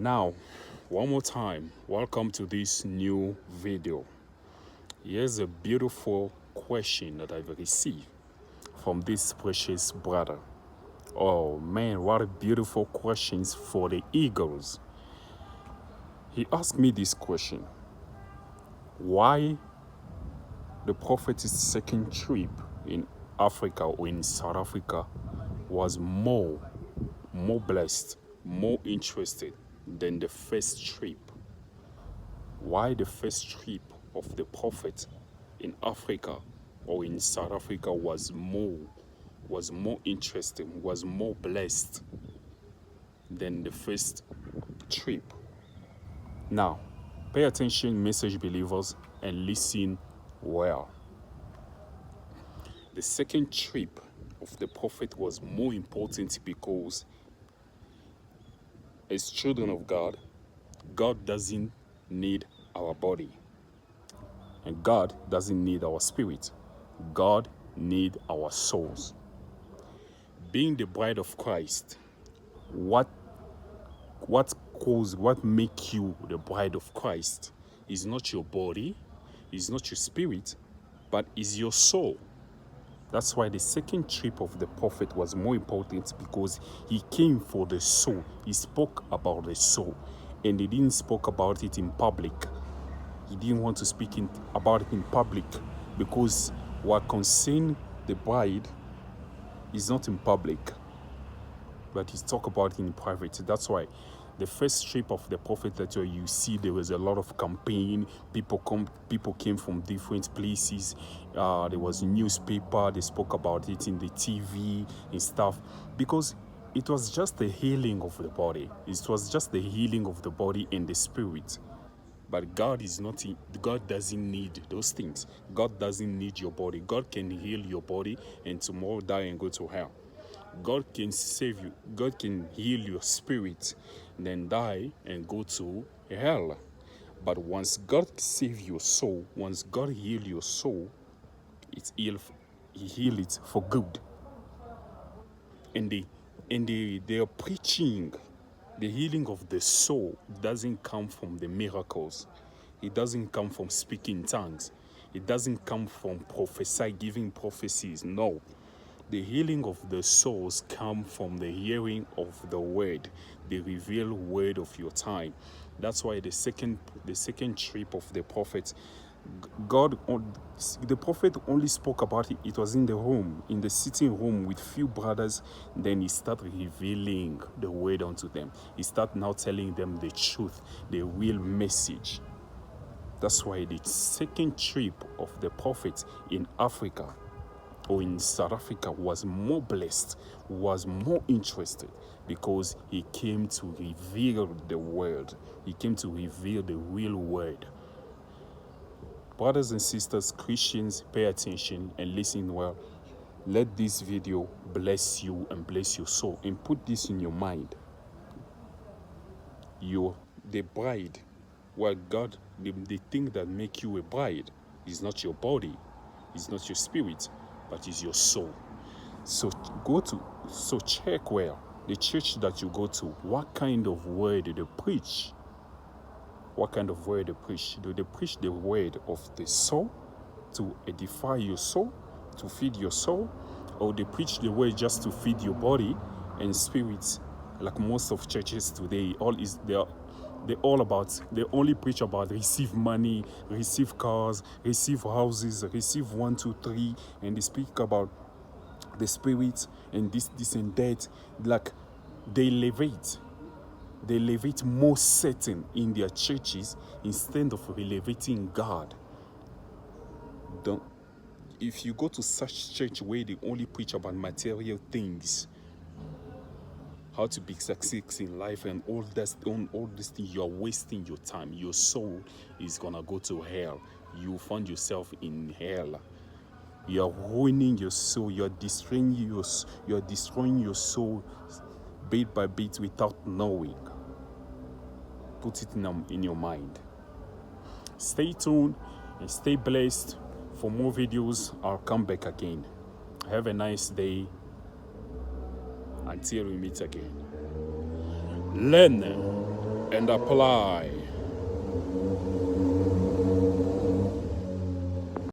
Now, one more time, welcome to this new video. Here's a beautiful question that I've received from this precious brother. Oh man, what a beautiful questions for the eagles. He asked me this question: why the prophet's second trip in Africa or in South Africa was more blessed, more interested than the first trip. Why the first trip of the prophet in Africa or in South Africa was more interesting, was more blessed than the first trip. Now, pay attention, message believers, and listen well. The second trip of the prophet was more important because, as children of God, God doesn't need our body, and God doesn't need our spirit. God needs our souls. Being the bride of Christ, what make you the bride of Christ is not your body, is not your spirit, but is your soul. That's why the second trip of the prophet was more important, because he came for the soul. He spoke about the soul, and he didn't speak about it in public. He didn't want to speak about it in public because what concerns the bride is not in public, but he talked about it in private. That's why the first trip of the prophet that you see, there was a lot of campaign. People came from different places. There was newspaper. They spoke about it in the TV and stuff, because it was just the healing of the body. It was just the healing of the body and the spirit. But God doesn't need those things. God doesn't need your body. God can heal your body and tomorrow die and go to hell. God can save you. God can heal your spirit, then die and go to hell. But once God save your soul, once God heal your soul, He heal it for good. And they are preaching the healing of the soul doesn't come from the miracles. It doesn't come from speaking tongues. It doesn't come from giving prophecies. No. The healing of the souls come from the hearing of the word, the revealed word of your time. That's why the second trip of the prophet, the prophet only spoke about it. It was in the room, in the sitting room with few brothers. Then he started revealing the word unto them. He started now telling them the truth, the real message. That's why the second trip of the prophet in Africa or in South Africa was more blessed, was more interested, because he came to reveal the word. He came to reveal the real word. Brothers and sisters, Christians, pay attention and listen well. Let this video bless you and bless your soul, and put this in your mind. You're the bride. Well, God, the thing that make you a bride is not your body, is not your spirit, but is your soul. So check where the church that you go to, what kind of word do they preach? What kind of word they preach? Do they preach the word of the soul to edify your soul, to feed your soul, or they preach the word just to feed your body and spirit? Like most of churches today, they only preach about receive money, receive cars, receive houses, receive 1, 2, 3, and they speak about the spirit and this and that. Like they elevate more Satan in their churches instead of elevating God. If you go to such church where they only preach about material things, how to be successful in life and all this thing, you're wasting your time. Your soul is gonna go to hell. You find yourself in hell. You're ruining your soul. You're destroying your soul bit by bit without knowing. Put it in your mind. Stay tuned and stay blessed. For more videos, I'll come back again. Have a nice day. Until we meet again. Learn and apply.